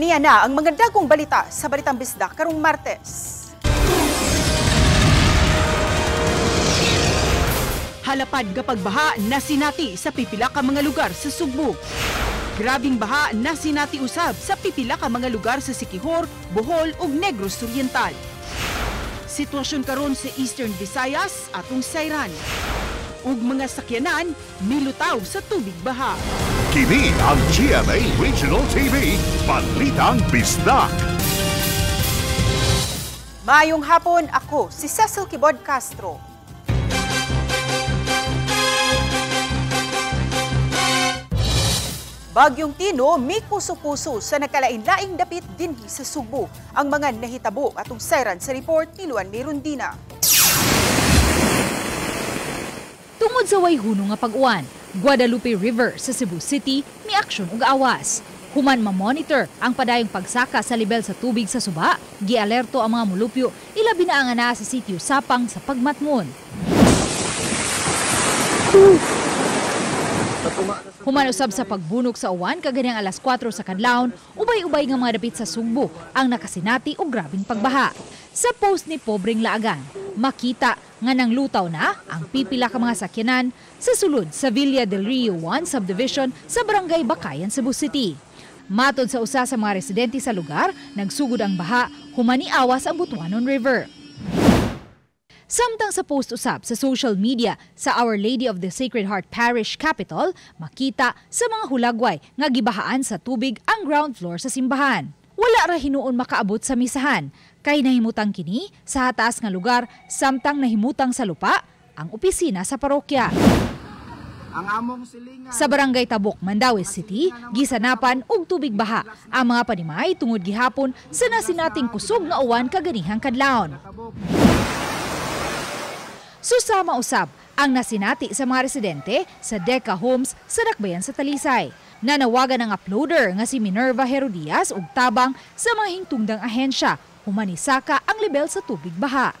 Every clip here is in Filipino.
Kiniya na ang mga dagong balita sa Balitang Bisda karong Martes. Halapad nga pagbaha na sinati sa pipila ka mga lugar sa Sugbo. Grabing baha na sinati usab sa pipila ka mga lugar sa Siquijor, Bohol ug Negros Oriental. Sitwasyon karon sa Eastern Visayas atong sayran. Ug mga sakyanan milutaw sa tubig baha. Kini ang GMA Regional TV, Balitang Bisda. Maayong hapon, ako si Cecil Kibod Castro. Bagyong Tino, may puso-puso sa nagkalain-laing dapit dinhi sa Sugbo. Ang mga nahitabo atong sayran sa report ni Luan Merundina. Tungod sa way hunong nga pag-uwan, Guadalupe River sa Cebu City may aksyon ug awas. Human ma-monitor ang padayong pagsaka sa level sa tubig sa suba, gialerto ang mga mulupyo ilabi na ang ana sa sitio Sapang sa Pagmatmon. Human usab sa pagbunok sa uwan kaganyang alas 4 sa kadlawon, ubay-ubay nga mga dapit sa Sugbo ang nakasinati og grabing pagbaha. Sa post ni Pobreng Laagan, makita nga nanglutaw na ang pipila ka mga sakyanan sa sulod sa Villa del Rio 1 subdivision sa Barangay Bakayan, Cebu City. Matod sa usa sa mga residente sa lugar, nagsugod ang baha humani awas ang Butuanon River. Samtang sa post usab sa social media sa Our Lady of the Sacred Heart Parish Capital, makita sa mga hulagway nga gibahaan sa tubig ang ground floor sa simbahan. Wala ra hinuon makaabot sa misahan, kay nahimutang kini sa hataas nga lugar samtang nahimutang sa lupa ang opisina sa parokya. Sa Barangay Tabok, Mandaue City, gisanapan og tubig baha ang mga panimay tungod gihapon sa nasinating kusog nga uwan kaganihang kadlawon. Susama usab ang nasinati sa mga residente sa Deca Homes sa Dakbayan sa Talisay. Nanawagan ang uploader nga si Minerva Herodias og tabang sa mga hingtungdang ahensya humanisaka ang level sa tubig baha.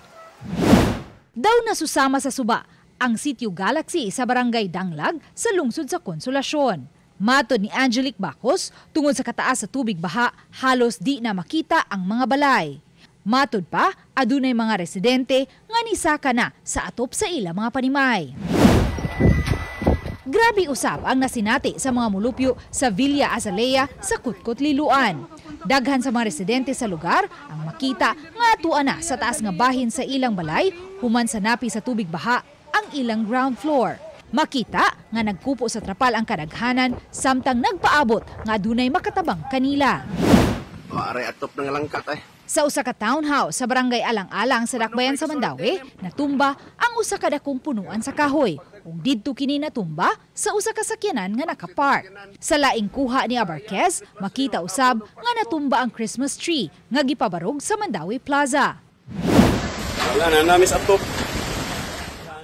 Daw nasusama sa suba ang sitio Galaxy sa Barangay Danglag sa lungsod sa Konsolasyon. Matod ni Angelic Bacos, tungod sa kataas sa tubig baha, halos di na makita ang mga balay. Matod pa, adunay mga residente nga nisaka na sa atop sa ilang mga panimay. Grabe usab ang nasinati sa mga mulupyo sa Villa Azalea sa Kutkot, Liloan. Daghan sa mga residente sa lugar ang makita nga atuan na sa taas nga bahin sa ilang balay human sa napi sa tubig baha ang ilang ground floor. Makita nga nagkupo sa trapal ang kadaghanan samtang nagpaabot nga adunay makatabang kanila. Aray atop ng langkat Sa usa ka townhouse sa Barangay Alang-Alang sa Dakbayan sa Mandaue, natumba ang usa ka dakong punuan sa kahoy. Ug didto kini natumba sa usa ka sakyanan nga nakapark. Sa laing kuha ni Abarquez, makita usab nga natumba ang Christmas tree nga gipabarog sa Mandaue Plaza. Wala na namis atop.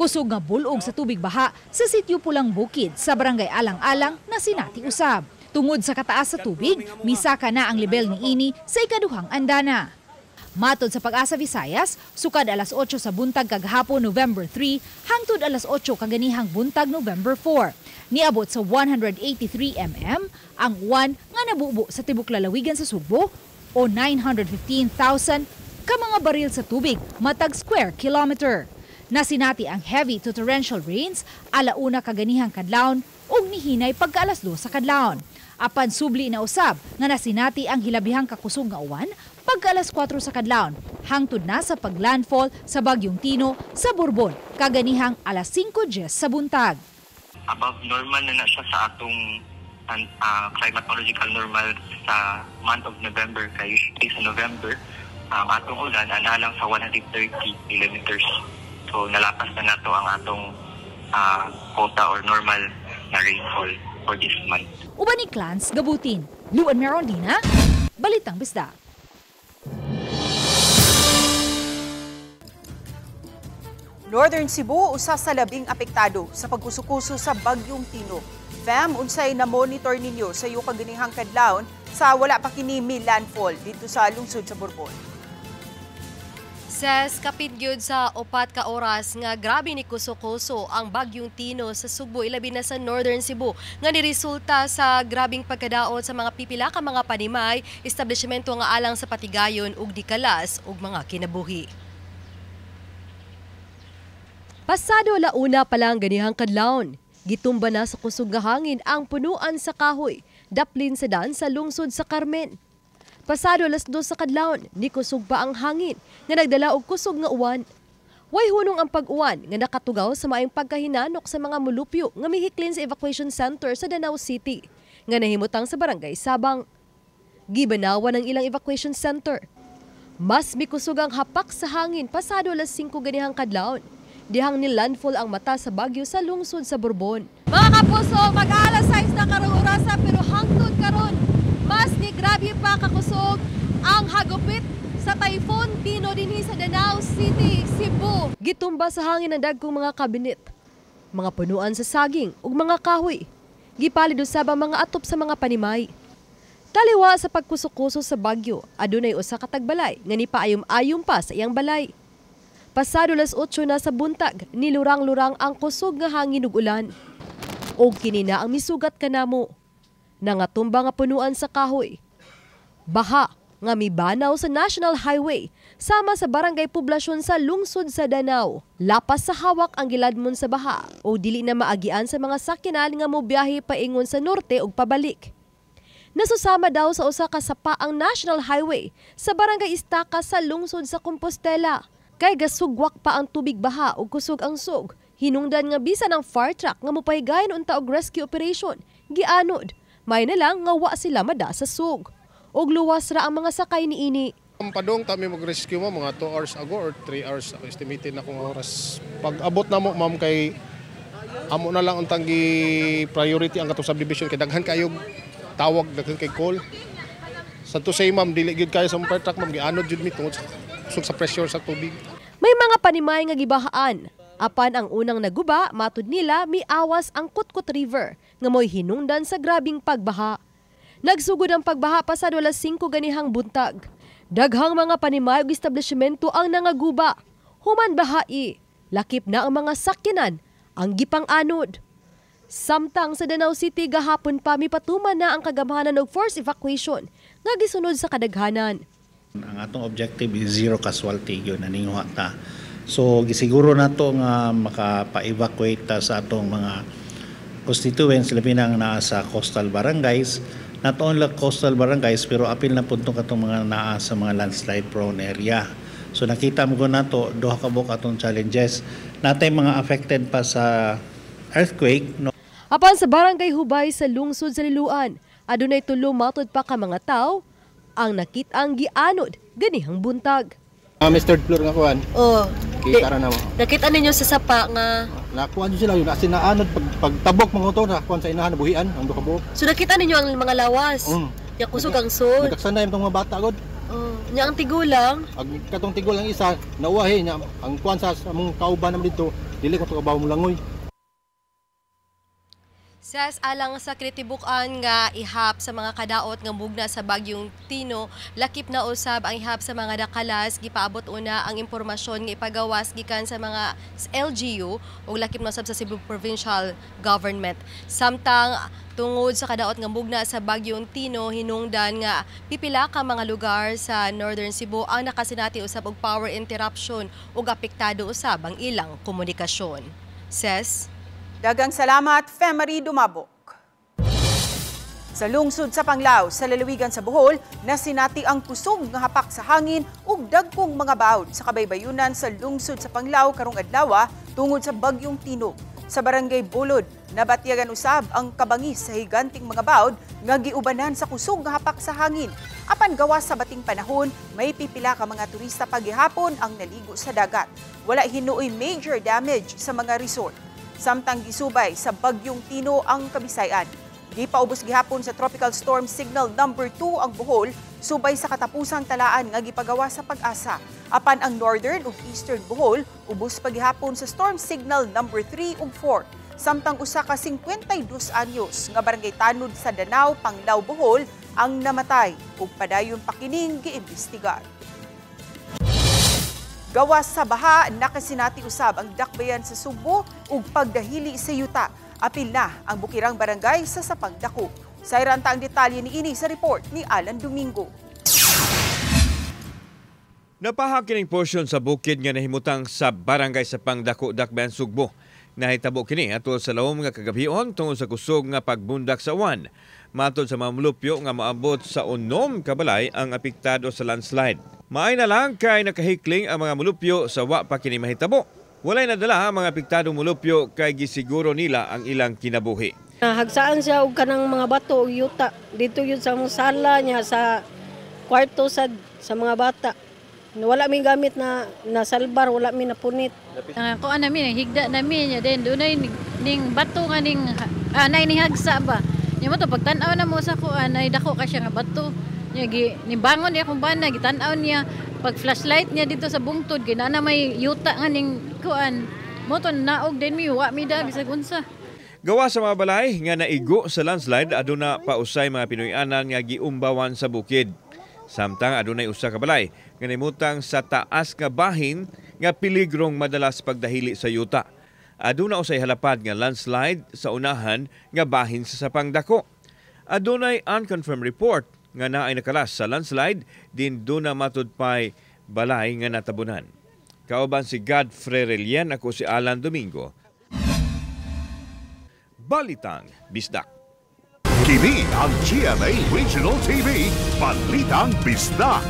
Kusog nga bulog sa tubig baha sa sitio Pulang Bukid sa Barangay Alang-Alang na sinati usab. Tungod sa kataas sa tubig, misaka na ang level ni ini sa ikaduhang andana. Matod sa Pag-asa Visayas, sukad alas 8 sa buntag kagahapon November 3 hangtod alas 8 kaganihang buntag November 4. Niabot sa 183 mm ang uwan nga nabubo sa tibok lalawigan sa Sugbo o 915,000 ka mga baril sa tubig matag square kilometer. Nasinati ang heavy to torrential rains alauna kaganihang kadlawon ug nihinay pagka alas 2 sa kadlawon. Apan subli na usab nga nasinati ang hilabihang kakusog nga uwan pagka alas 4 sa kadlawon hangtod na sa paglandfall sa Bagyong Tino sa Borbon kaganihang alas 5:10 sa buntag. Above normal na siya sa atong climatological normal sa month of November kay usually sa November ang atong ulan analang sa 130 millimeters. So nalapas na nato ang atong quota or normal na rainfall for this month. Uban ni Clans Gabutin, Luan Merondina, Balitang Bisda. Northern Cebu usa sa labing apektado sa pagkusukuso sa Bagyong Tino. Fam, unsay na monitor ninyo sa iyo kaganihang kadlawon sa wala pa kini may landfall dito sa lungsod sa Borbon? Ses kapit gyud sa 4 ka oras nga grabe ni kuso-kuso ang bagyong Tino sa Subo ilabi na sa Northern Cebu nga niresulta sa grabing pagkadaot sa mga pipila ka mga panimay, establishmento nga alang sa patigayon ug dikalas ug mga kinabuhi. Pasado launa pa lang ganihang kadlawon, gitumba na sa kusog nga hangin ang punuan sa kahoy, daplin sa daan sa lungsod sa Carmen. Pasado 2:00 sa kadlawon, ni kusog pa ang hangin nga nagdala og kusog nga uwan. Way hunong ang pag-uwan nga nakatugaw sa maayong pagkahinanok sa mga mulupyo nga mihiklin sa evacuation center sa Danau City nga nahimutang sa barangay Sabang. Gibanawan ang ilang evacuation center. Mas mikusog ang hapak sa hangin pasado 5:00 ganihang kadlawon. Dihang ni landfall ang mata sa bagyo sa lungsod sa Bourbon. Mga kapuso, mag-aalas 6 na karong orasa pero hangtod karon mas ni grabe pa kakusog ang hagupit sa Typhoon Tino dinhi sa Danau City, Cebu. Gitumba sa hangin ang dagkong mga kabinet, mga punuan sa saging ug mga kahoy. Gipalid usab ang mga atop sa mga panimay. Taliwa sa pagkusok-kusok sa bagyo, adunay usa ka tagbalay nga nipaayom-ayom pa sa iyang balay. Pasado 8:00 na sa buntag, nilurang-lurang ang kusog nga hangin ug ulan. Og kini na ang misugat kanamo. Nangatumba nga punuan sa kahoy. Baha nga mibanaw sa National Highway sama sa barangay poblasyon sa lungsod sa Danau. Lapas sa hawak ang giladmon sa baha o dili na maagian sa mga sakyanan nga mobiyahe paingon sa norte ug pabalik. Nasusama daw sa usa ka sapa ang National Highway sa barangay Estaca sa lungsod sa Compostela. Kay gasugwak pa ang tubig baha ug kusog ang sug. Hinungdan nga bisan ang fire truck nga mopahigayon unta og rescue operation. Gianod. May na lang nga wa sila mada sa sug. Og luwas ra ang mga sakay niini. Ang padong kami mag-rescue mo mga 2 hours ago or 3 hours ako estimated na kung oras. Pag abot na mo ma'am kay amo na lang untang gi priority ang katong subdivision kay daghan kayo tawag daghan kay call. Sa to say ma'am dili gyud kayo sa fire truck ma'am gianod jud mi tungod sa pressure sa tubig. May mga panimay nga gibahaan. Apan ang unang naguba, matud nila, miawas ang Kutkut River nga mo'y hinungdan sa grabing pagbaha. Nagsugod ang pagbaha pasado 5:00 ganihang buntag. Daghang mga panimay ug establishmento ang nangaguba. Human bahai, lakip na ang mga sakyanan ang gipang-anod. Samtang sa Danau City gahapon pa mipatuman na ang kagamahanan og forced evacuation nga gisunod sa kadaghanan. Ang atong objective is zero casualty yun naninguha ta. So gisiguro nato nga makapa-evacuate ta sa atong mga constituents labi na naa sa coastal barangays. Not only coastal barangays pero apil na puntong katong mga naa sa mga landslide prone area. So nakita mo ko nato duha ka buk atong challenges. Natay mga affected pa sa earthquake. No? Apan sa barangay Hubay sa lungsod sa Liloan, adunay tulo matud pa ka mga tao ang nakit-ang gianod ganihang buntag. Mr. Floor nga kuan. Oh, Kita ra na mo. nakita ninyo sa sapa nga Nakuan sila yun kasi naanod pagtabok mga to na kuan sa inahan buhian ang duha ka buok. so nakita ninyo ang mga lawas. Ya kusog ang sud. Nagsanay itong mga bata god. Nya ang tigulang. Ang katong tigol lang isa nauwahi niya ang kuan sa among kauban naman dito dili ko to kabaw mo langoy. Sas alang sa kritibukan nga ihap sa mga kadaot nga mugna sa bagyong Tino, lakip na usab ang ihap sa mga dakalas, gipaabot una ang impormasyon nga ipagawas gikan sa mga LGU o lakip na usab sa Cebu Provincial Government. Samtang tungod sa kadaot nga mugna sa bagyong Tino, hinungdan nga pipila ka mga lugar sa Northern Cebu ang nakasinati usab og power interruption ug apektado usab ang ilang komunikasyon. Ses Dagang salamat, Femari Dumabok. Sa lungsod sa Panglao, sa lalawigan sa Bohol, nasinati ang kusog nga hapak sa hangin ug dagkong mga bawd sa kabaybayunan sa lungsod sa Panglao karong adlaw tungod sa bagyong Tino. Sa barangay Bulod, nabatyagan usab ang kabangis sa higanting mga bawd nga giubanan sa kusog nga hapak sa hangin. Apan gawas sa bating panahon, may pipila ka mga turista paghihapon ang naligo sa dagat. Wala hinuoy major damage sa mga resort. Samtang gisubay sa bagyong Tino ang Kabisayan. Gipaubos gihapon sa Tropical Storm Signal number 2 ang Bohol, subay sa katapusang talaan nga gipagawa sa Pag-asa. Apan ang Northern ug Eastern Bohol, ubos pa gihapon sa Storm Signal number 3 ug 4. Samtang usa ka 52 anyos nga barangay tanod sa Danau, Panglao, Bohol ang namatay ug padayon pa kining giimbestigar. Gawas sa baha, nakasinati usab ang dakbayan sa Subo ug pagdahili sa yuta. Apil na ang bukirang barangay sa Sapang Dako. Sayranta ang detalye ni ini sa report ni Alan Domingo. Napahak kining portion sa bukid nga nahimutang sa barangay Sapang Dako, Dakbayan, Sugbo. Nahitabo kini atol sa lawom nga kagabion tungod sa kusog nga pagbundak sa uwan. Matod sa mga mulupyo nga maabot sa 6 kabalay ang apektado sa landslide. Maay na lang kay nakahikling ang mga mulupyo sa wa pa kini mahitabo. Walay nadala ang mga apektadong mulupyo kay gisiguro nila ang ilang kinabuhi. Hagsaan siya og kanang mga bato og yuta dito yun sa sala niya sa kwarto sa mga bata. Wala mi gamit na salbar, wala mi napunit. Kuan namin higda namin ya den dunay ning bato nga ning anay ni hagsa ba. Nya mo to pagtan-aw na mo sa kuan ay dako ka siya nga bato. Nya nibangon niya kung bana gitan-aw niya pag flashlight niya dito sa bungtod kay na may yuta nga ning kuan. Mo to naog din mi wa mi da bisag unsa. Gawa sa mga balay nga naigo sa landslide aduna pausay mga Pinoy-anan nga giumbawan sa bukid. Samtang adunay usa ka balay nga nimutang sa taas nga bahin nga piligrong madalas pagdahili sa yuta. Aduna usay halapad nga landslide sa unahan nga bahin sa Sapang Dako. Adunay unconfirmed report nga naay nakalas sa landslide din duna matud pay balay nga natabunan. Kauban si Godfrey Relian, ako si Alan Domingo. Balitang Bisdak. Kini ang GMA Regional TV, Balitang Bisdak.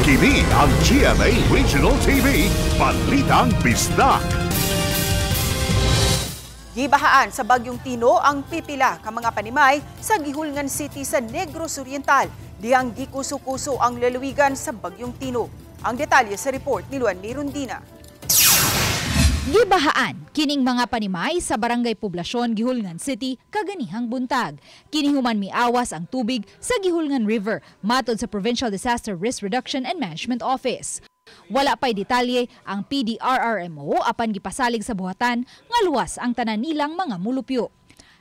Kini ang GMA Regional TV, Balitang Bisdak. Gibahaan sa Bagyong Tino ang pipila ka mga panimay sa Gihulngan City sa Negros Oriental. Dihang gikuso-kuso ang lalawigan sa Bagyong Tino. Ang detalye sa report ni Luan Mirundina. Gibahaan kining mga panimay sa Barangay Poblasyon, Gihulngan City, kaganihang buntag. Kini human miawas ang tubig sa Gihulngan River, matod sa Provincial Disaster Risk Reduction and Management Office. Wala pa'y detalye ang PDRRMO apan gipasalig sa buhatan nga luwas ang tanan nilang mga mulupyo.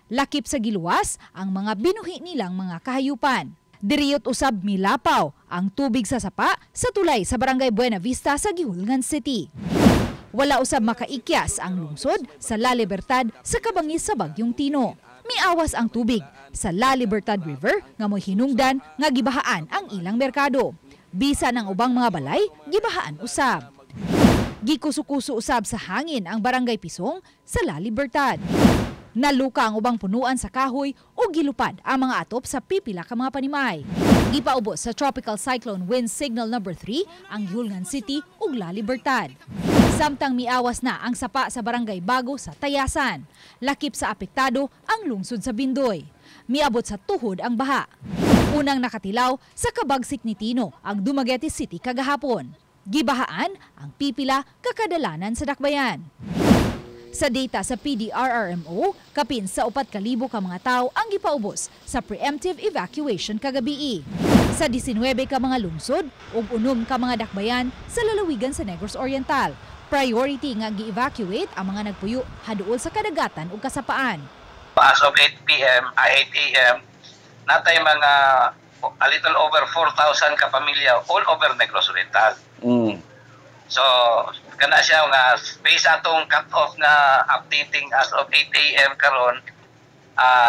Lakip sa giluwas ang mga binuhi nilang mga kahayupan. Diriyot usab milapaw ang tubig sa sapa sa tulay sa Barangay Buena Vista sa Gihulngan City. Wala usab makaikyas ang lungsod sa La Libertad sa kabangis sa Bagyong Tino. Miawas ang tubig sa La Libertad River nga mo'y hinungdan nga gibahaan ang ilang merkado. Bisa ng ubang mga balay, gibahaan usab. Gikuso-kuso usab sa hangin ang Barangay Pisong sa La Libertad. Naluka ang ubang punuan sa kahoy o gilupad ang mga atop sa pipila ka mga panimay. Gipaubos sa Tropical Cyclone Wind Signal No. 3 ang Gihulngan City ug La Libertad. Samtang miawas na ang sapa sa Barangay Bago sa Tayasan. Lakip sa apektado ang lungsod sa Bindoy. Miabot sa tuhod ang baha. Unang nakatilaw sa Kabagsik ni Tino ang Dumaguete City kagahapon. Gibahaan ang pipila kakadalanan sa Dakbayan. Sa data sa PDRRMO, kapin sa 4,000 ka mga tao ang gipaubos sa preemptive evacuation kagabi. Sa 19 ka mga lungsod ug 6 ka mga dakbayan sa lalawigan sa Negros Oriental. Priority nga gi-evacuate ang mga nagpuyo haduol sa kadagatan ug kasapaan. As of 8 p.m., 8 a.m., natay mga a little over 4,000 ka pamilya all over Negros Oriental. So, kana siya nga based atong cut-off na updating as of 8 a.m. karon,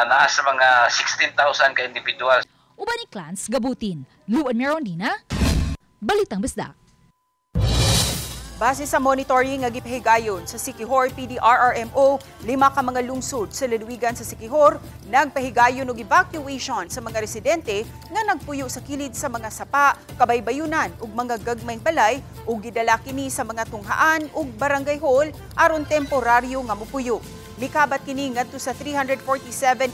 naa sa mga 16,000 ka individuals. Uban ni Clans Gabutin, Luan Mirondina, Balitang Bisdak. Base sa monitoring nga gipahigayon sa Siquijor PDRRMO, 5 ka mga lungsod sa lalawigan sa Siquijor nagpahigayon og evacuation sa mga residente nga nagpuyo sa kilid sa mga sapa, kabaybayunan ug mga gagmayng balay ug gidala kini sa mga tunghaan ug barangay hall aron temporaryo nga mopuyo. Mikabat kini ngadto sa 347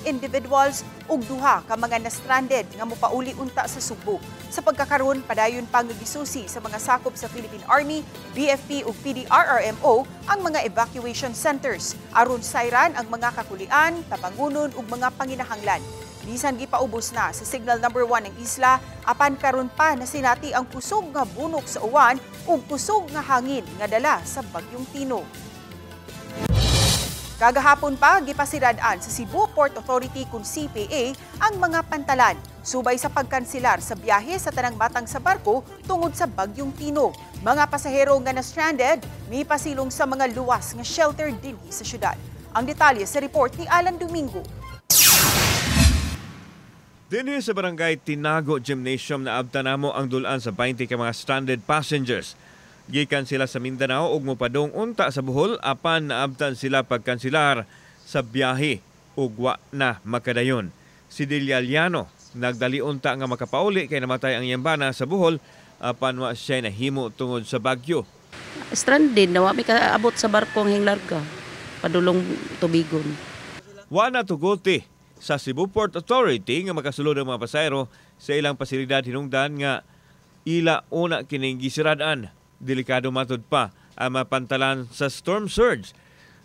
individuals ug 2 ka mga na-stranded nga mopauli unta sa Subo. Sa pagkakaroon, padayon pang gisusi sa mga sakop sa Philippine Army, BFP ug PDRRMO ang mga evacuation centers aron sayran ang mga kakulian, tabangunon ug mga panginahanglan. Bisan gipaubos na sa signal number 1 ng isla, apan karon pa nasinati ang kusog nga bunok sa uwan ug kusog nga hangin nga dala sa Bagyong Tino. Kagahapon pa, gipasiradaan sa Cebu Port Authority kung CPA ang mga pantalan, subay sa pagkansilar sa biyahe sa tanang matang sa barko tungod sa Bagyong Tino. Mga pasahero nga na-stranded, may pasilong sa mga luwas nga shelter dinhi sa syudad. Ang detalye sa report ni Alan Domingo. Dinhi sa barangay Tinago Gymnasium na abtan namo ang dulan sa 20 ka mga stranded passengers. Gikan sila sa Mindanao ug mopadong unta sa Bohol apan naabtan sila pagkansilar sa biyahe ug wa na makadayon. Si Dilialiano nagdali unta nga makapauli kay namatay ang iyang sa Bohol apan wa siya nahimo tungod sa bagyo. Stranded na wa may kaabot sa barko ang larga padulong tubigon. Wa na tuguti sa Cebu Port Authority nga makasulod ang mga pasahero sa ilang pasilidad hinungdan nga ila una kining gisiradaan. Delikado matod pa ang mapantalan sa storm surge.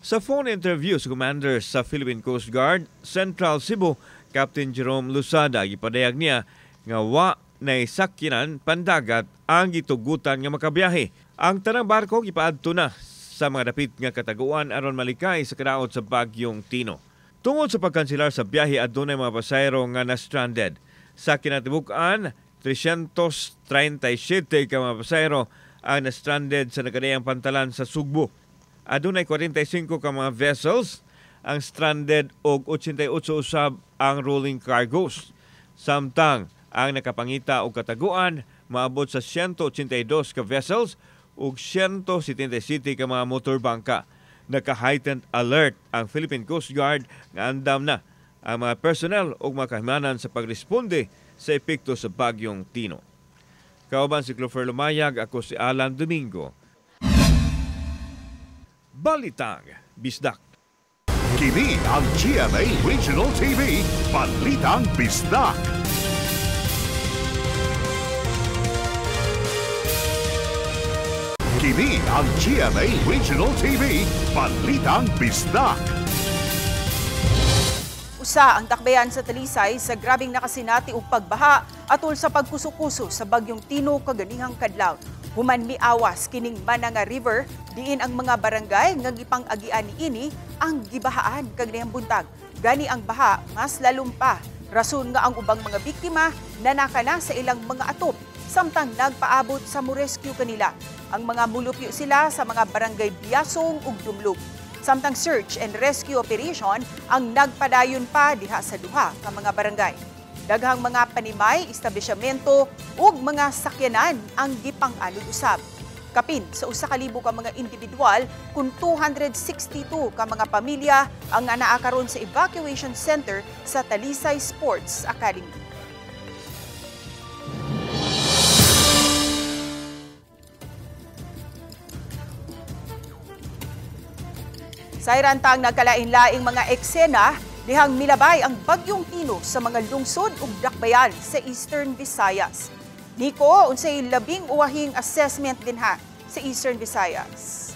Sa phone interview sa commander sa Philippine Coast Guard, Central Cebu, Captain Jerome Lusada, ipadayag niya nga wa na sakyanan pandagat ang gitugutan nga makabiyahe. Ang tanang barko gipaadto na sa mga dapit nga kataguan aron malikay sa kadaot sa Bagyong Tino. Tungod sa pagkansilar sa biyahe adunay mga pasahero nga na-stranded. Sa kinatibukan, 337 ka mga pasahero ang na-stranded sa nakadayang pantalan sa Sugbo. Adunay 45 ka mga vessels ang stranded og 88 usab ang rolling cargos. Samtang ang nakapangita og kataguan maabot sa 182 ka vessels ug 177 ka mga motorbangka. Naka-heightened alert ang Philippine Coast Guard nga andam na ang mga personnel ug mga kahimanan sa pagresponde sa epekto sa Bagyong Tino. Kauban si Clover Lumayag, ako si Alan Domingo. Balitang Bisdak. Kini ang GMA Regional TV, Balitang Bisdak. Kini ang GMA Regional TV, Balitang Bisdak. Usa ang takbayan sa Talisay sa grabing nakasinati og pagbaha atol sa pagkusukuso sa Bagyong Tino kaganihang kadlaw. Human miawas kining Mananga River diin ang mga barangay nga gipang-agian niini ang gibahaan kaganihang buntag. Gani ang baha mas lalong pa. Rason nga ang ubang mga biktima nanaka na sa ilang mga atop samtang nagpaabot sa mo-rescue kanila. Ang mga mulupyo sila sa mga barangay Biasong ug Dumlog. Samtang search and rescue operation ang nagpadayon pa diha sa duha ka mga barangay. Daghang mga panimay, establishmento ug mga sakyanan ang gipang-alod usab. Kapin sa 1,000 ka mga individual kung 262 ka mga pamilya ang anaa karon sa evacuation center sa Talisay Sports Academy. Sa irantang nagkalain-laing mga eksena, dihang milabay ang Bagyong Tino sa mga lungsod ug dakbayan sa Eastern Visayas. Nico, unsay labing uwahing assessment dinha sa Eastern Visayas?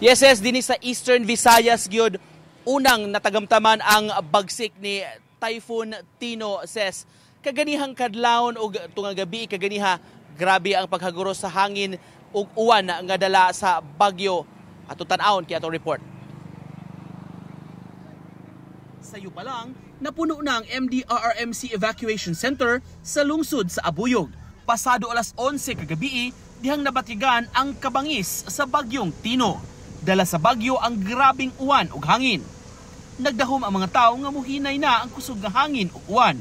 Yes, dinhi sa Eastern Visayas gyud unang natagamtaman ang bagsik ni Typhoon Tino. Kaganihang kadlawon ug tunga gabi kaganiha grabe ang paghaguro sa hangin ug uwan nga dala sa bagyo. Ato tan-awon kay atong report. Sayo pa lang, napuno na ang MDRRMC Evacuation Center sa lungsod sa Abuyog. Pasado alas 11 kagabi, dihang nabatigan ang kabangis sa Bagyong Tino. Dala sa bagyo ang grabing uwan ug hangin. Nagdahom ang mga tao nga muhinay na ang kusog nga hangin ug uwan.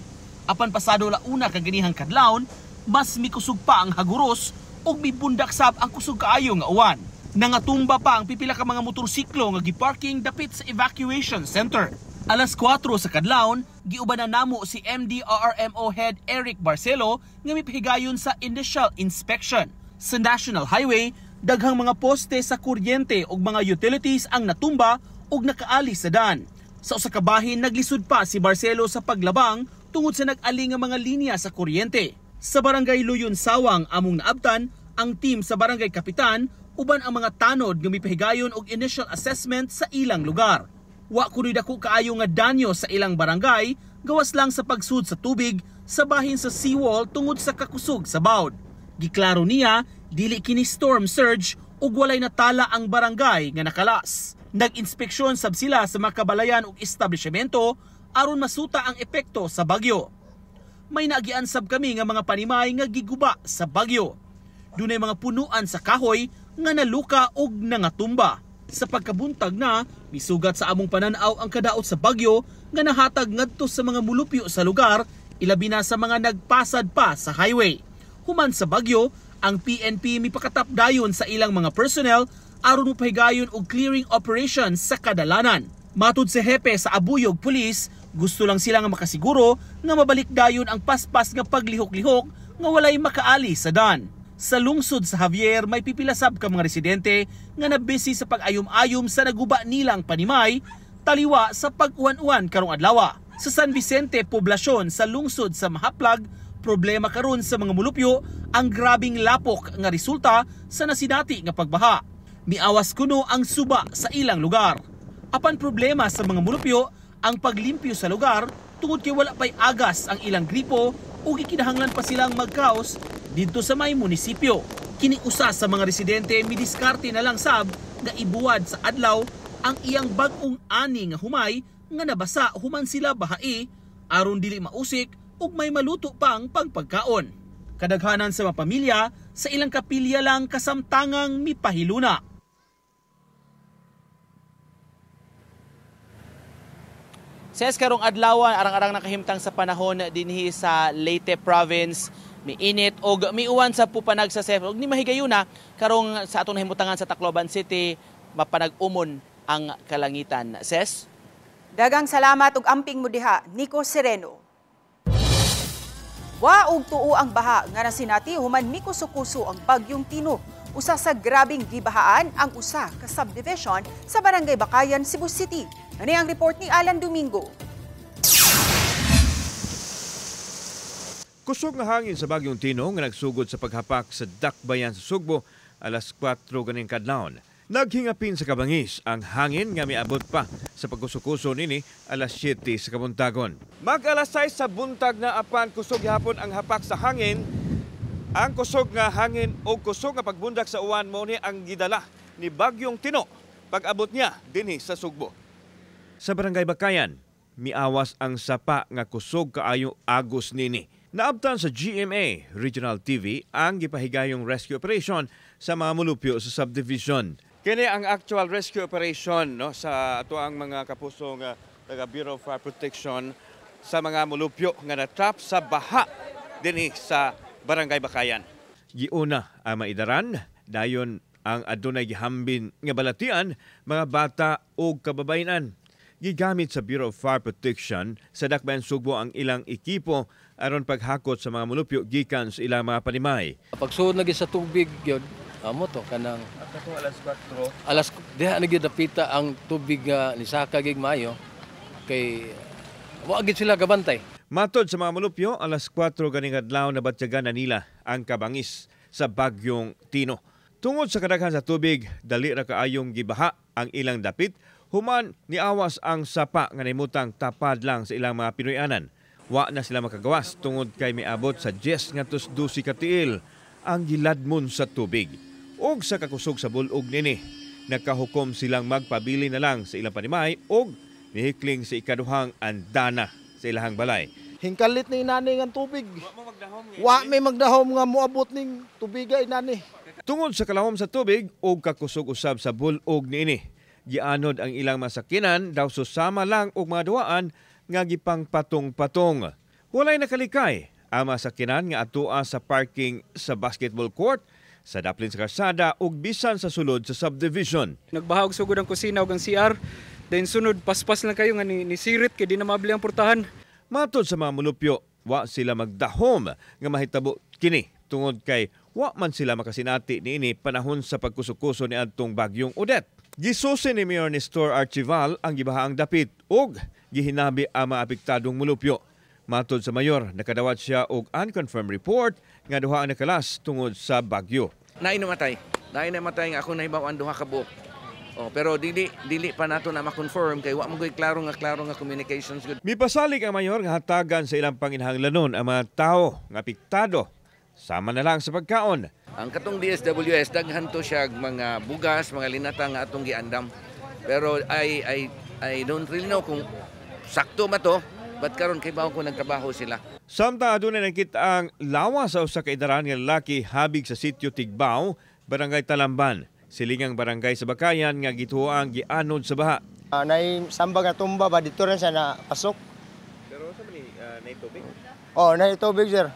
Apan pasado launa kaganihang kadlawon, mas mikusog pa ang haguros ug mibundak sab ang kusog kaayo nga uwan. Nangatumba pa ang pipila ka mga motorsiklo nga giparking dapit sa evacuation center. Alas 4 sa kadlawon, giubanan namo si MDRRMO head Eric Barcelo nga mipihigayon sa initial inspection. Sa National Highway, daghang mga poste sa kuryente ug mga utilities ang natumba ug nakaalis sa daan. Sa usa ka bahin naglisod pa si Barcelo sa paglabang tungod sa nag-ali nga mga linya sa kuryente. Sa barangay Luyon Sawang among naabtan ang team sa barangay Kapitan uban ang mga tanod nga mipahigayon og initial assessment sa ilang lugar. Wa kunoy dako kaayo nga danyo sa ilang barangay gawas lang sa pagsud sa tubig sa bahin sa seawall tungod sa kakusog sa bawd. Giklaro niya dili kini storm surge ug walay natala ang barangay nga nakalas. Nag-inspeksyon sab sila sa mga kabalayan ug establishmento aron masuta ang epekto sa bagyo. May naagian sab kami nga mga panimay nga giguba sa bagyo. Dunay mga punuan sa kahoy nga naluka ug nangatumba. Sa pagkabuntag na, misugat sa among pananaw ang kadaot sa bagyo nga nahatag ngadto sa mga mulupyo sa lugar, ilabi na sa mga nagpasad pa sa highway. Human sa bagyo, ang PNP mipakatap dayon sa ilang mga personnel aron mapahigayon og clearing operations sa kadalanan. Matud sa hepe sa Abuyog Police, gusto lang sila nga makasiguro nga mabalik dayon ang paspas nga paglihok-lihok nga walay makaali sa dan. Sa lungsod sa Javier, may pipilasab ka mga residente nga nabisi sa pag-ayom-ayom sa naguba nilang panimay, taliwa sa pag-uwan-uwan karong adlaw. Sa San Vicente, poblasyon sa lungsod sa Mahaplag, problema karon sa mga mulupyo ang grabing lapok nga resulta sa nasinati nga pagbaha. Miawas kuno ang suba sa ilang lugar. Apan problema sa mga mulupyo ang paglimpyo sa lugar tungod kay wala pay agas ang ilang gripo ug gikinahanglan pa silang magkaos dito sa may munisipyo. Kiniusa sa mga residente midiskarte na lang sab nga ibuwad sa adlaw ang iyang bag-ong ani nga humay nga nabasa human sila bahai aron dili mausik ug may maluto pang pagpagkaon. Kadaghanan sa mga pamilya sa ilang kapilya lang kasamtangang mipahiluna. Ses karong adlaw arang-arang nakahimtang sa panahon dinhi sa Leyte Province, miinit og miuwan sa pupanag sa Sef og ni mahigayuna karong sa atong nahimutangan sa Tacloban City mapanag-umon ang kalangitan. Ses? Dagang salamat ug amping mo diha, Nico Sereno. Wa og tuo ang baha nga nasinati human mikuso-kuso ang bagyong Tino. Usa sa grabing gibahaan ang usa ka subdivision sa Barangay Bakayan, Cebu City. Ani ang report ni Alan Domingo. Kusog nga hangin sa bagyong Tino nga nagsugod sa paghapak sa Dakbayan sa Sugbo alas 4 ganing kadlawon. Naghingapin sa kabangis ang hangin nga miabot pa sa pagkusukuso nini alas 7 sa kabuntagon. Mag-alas 6 sa buntag na apan kusog gihapon ang hapak sa hangin. Ang kusog nga hangin o kusog nga pagbundak sa uwan mo ni ang gidala ni bagyong Tino pag-abot niya dinhi sa Sugbo. Sa Barangay Bakayan, miawas ang sapa nga kusog kaayo agos nini. Naabtan sa GMA Regional TV ang gipahigayong rescue operation sa mga mulupyo sa subdivision. Kini ang actual rescue operation no sa ato ang mga kapuso nga taga Bureau of Fire Protection sa mga mulupyo nga natrap sa baha dinhi sa Barangay Bakayan. Giuna ang maidaran dayon ang adunay gihambin nga balatian mga bata o kababayenan. Gigamit sa Bureau of Fire Protection sa Dakbayan Sugbo ang ilang ekipo aron paghakot sa mga mulupyo gikan sa ilang mga panimay. Pagsuod lagi sa tubig yun, amo to kanang alas 4. Alas diha na gyud napita ang tubig ni saka gig maayo kay wa gid sila gabantay. Matod sa mga mulupyo, alas 4 ganing adlaw na batyagan na nila ang kabangis sa bagyong Tino. Tungod sa kadaghan sa tubig, dali ra kaayong gibaha ang ilang dapit. Human niawas ang sapa nga nimutang tapad lang sa ilang mga Pinoyanan. Wa na sila makagawas tungod kay miabot sa 10 ngadto 12 ka tiil ang giladmon sa tubig. Og sa kakusog sa bulog nini, nagkahukom silang magpabili na lang sa ilang panimay og nihikling sa ikaduhang andana sa ilahang balay. Hingkalit ni inani ang tubig. Wa may magdahom nga moabot ning tubiga inani. Tungod sa kalahom sa tubig og kakusog usab sa bulog niini, gianod ang ilang masakinan daw susama lang og mga duwaan nga gipang patong-patong. Walay nakalikay ang masakinan nga atua sa parking sa basketball court, sa daplin sa karsada ug bisan sa sulod sa subdivision. Nagbahag sugod ang kusina ug ang CR, then sunod paspas lang kayo nga ni sirit kay di na mabili ang portahan. Matod sa mga mulupyo, wa sila magdahom nga mahitabo kini tungod kay wa man sila makasinati niini panahon sa pagkusukuso ni adtong bagyong Odette. Gisusi ni Mayor Nestor Archival ang gibahaang dapit ug gihinabi ang mga apektadong mulupyo. Matod sa mayor, nakadawat siya og unconfirmed report nga duha ang nakalas tungod sa bagyo. Namatay nga ako nahibaw-an duha ka buok. Pero dili pa nato na ma-confirm kay wa mo klaro nga communications good. Mipasalig ang mayor nga hatagan sa ilang panginahanglanon ang mga tao nga apektado. Sama na lang sa pagkaon. Ang katong DSWS daghan to siya mga bugas, mga linata nga atong giandam. Pero I don't really know kung sakto ba to, but karon kay bawo ko nagtrabaho sila. Samtang adunay nakita ang lawas sa usa ka edaran nga lalaki habig sa sitio Tigbao, Barangay Talamban. Silingang barangay sa Bakayan nga gituoang gianod sa baha. Nay sambag nga tumba ba dito rin siya na pasok. Pero sa ni nay tubig? Oh, nay tubig sir.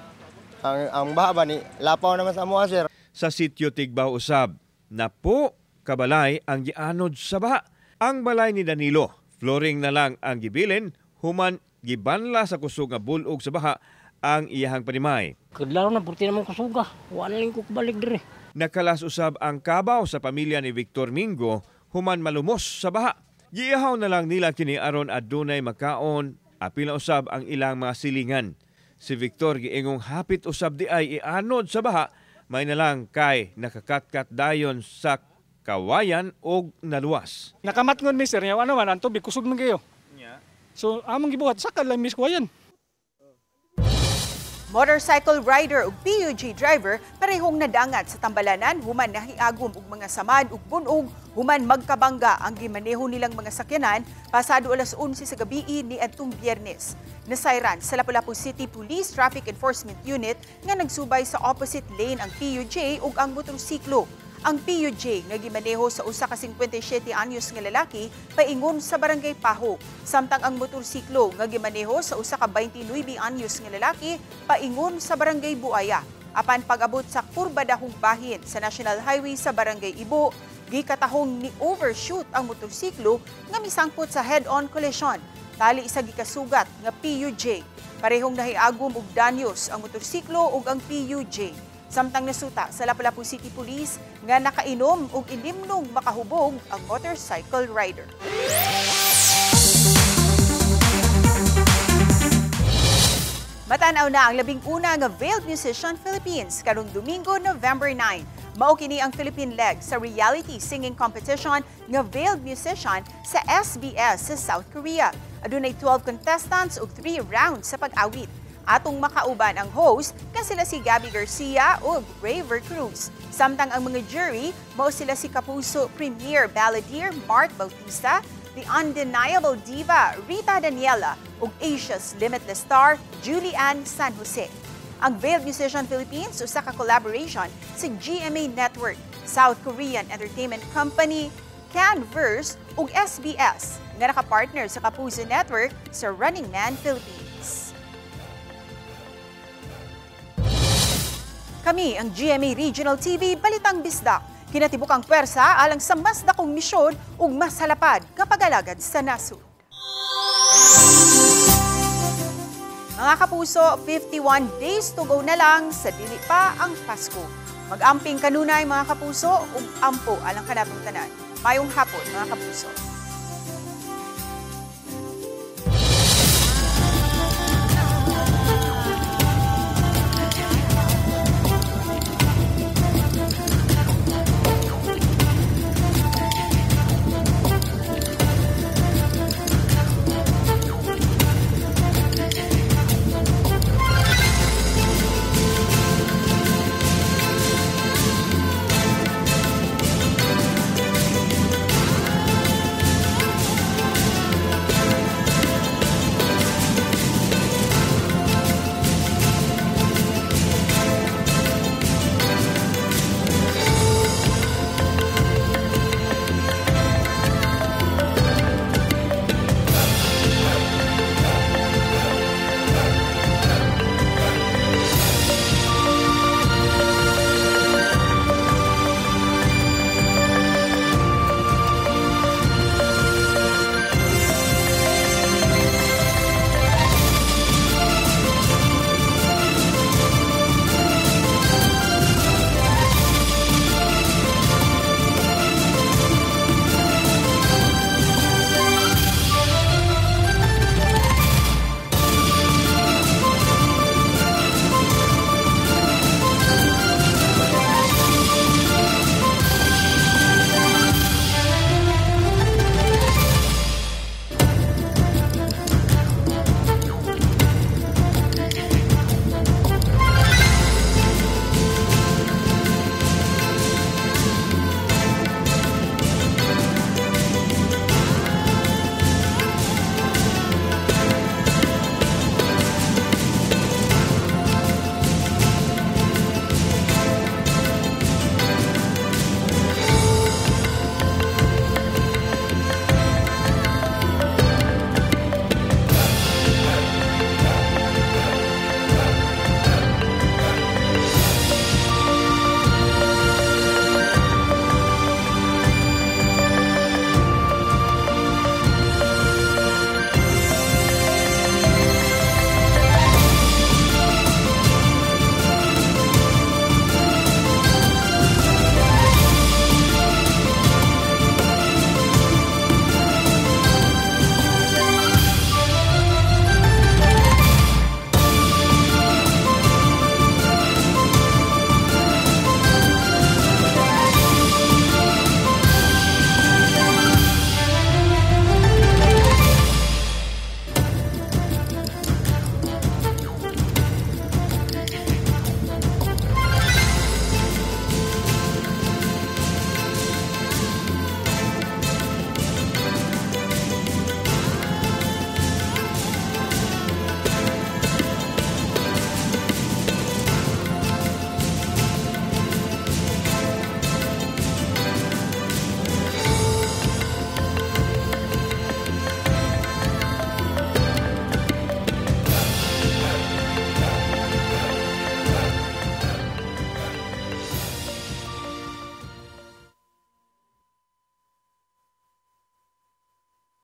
Ang baha ba ni lapaw naman sa amuha sir. Sa sitio Tigbao usab, na po kabalay ang gianod sa baha. Ang balay ni Danilo, flooring na lang ang gibilin, human gibanla sa kusog nga bulog sa baha ang iyahang panimay. Kadlaw na purti naman kusuga, wala lang ko balik dire. Nakalas usab ang kabaw sa pamilya ni Victor Mingo, human malumos sa baha. Giihaw na lang nila kini aron adunay makaon, apil na usab ang ilang mga silingan. Si Victor giingong hapit usab di ay ianod sa baha, may na lang kay nakakatkat dayon sa kawayan o naluwas. Nakamatngon mister niya, ano man, ang tubig kusog man kayo. So, among gibuhat, sakal lang mis kawayan. Motorcycle rider ug PUJ driver parehong nadangat sa tambalanan human nahiagom og mga samad ug bunog human magkabangga ang gimaneho nilang mga sakyanan pasado alas 11 sa gabi ni adtong Biyernes. Nasayran sa Lapu-Lapu City Police Traffic Enforcement Unit nga nagsubay sa opposite lane ang PUJ ug ang motorsiklo. Ang PUJ nga gimaneho sa usa ka 57 anyos nga lalaki paingon sa Barangay Paho, samtang ang motorsiklo nga gimaneho sa usa ka 29 anyos nga lalaki paingon sa Barangay Buaya. Apan pag-abot sa kurba dahong bahin sa National Highway sa Barangay Ibo, gikatahong ni overshoot ang motorsiklo nga misangpot sa head-on collision. Tali isa gikasugat nga PUJ. Parehong nahiagom og danyos ang motorsiklo ug ang PUJ. Samtang nasuta sa Lapu-Lapu City Police nga nakainom og inimnong makahubog ang motorcycle rider. Matanaw na ang 11 nga Veiled Musician Philippines karong Domingo, November 9. Mao kini ang Philippine leg sa reality singing competition nga Veiled Musician sa SBS sa South Korea. Adunay 12 contestants ug 3 rounds sa pag-awit. Atong makauban ang host nga sila si Gabby Garcia ug Raver Cruz. Samtang ang mga jury mao sila si Kapuso Premier Balladeer Mark Bautista, the undeniable diva Rita Daniela ug Asia's limitless star Julianne San Jose. Ang Veiled Musician Philippines usa ka collaboration sa GMA Network, South Korean Entertainment Company, Canverse ug SBS nga nakapartner sa Kapuso Network sa Running Man Philippines. Kami ang GMA Regional TV Balitang Bisdak. Kinatibuk ang pwersa alang sa mas dakong misyon ug mas halapad nga pag-alagad sa nasud. Mga kapuso, 51 days to go na lang sa dili pa ang Pasko. Mag-amping kanunay mga kapuso ug ampo alang kanatong tanan. Mayong hapon mga kapuso.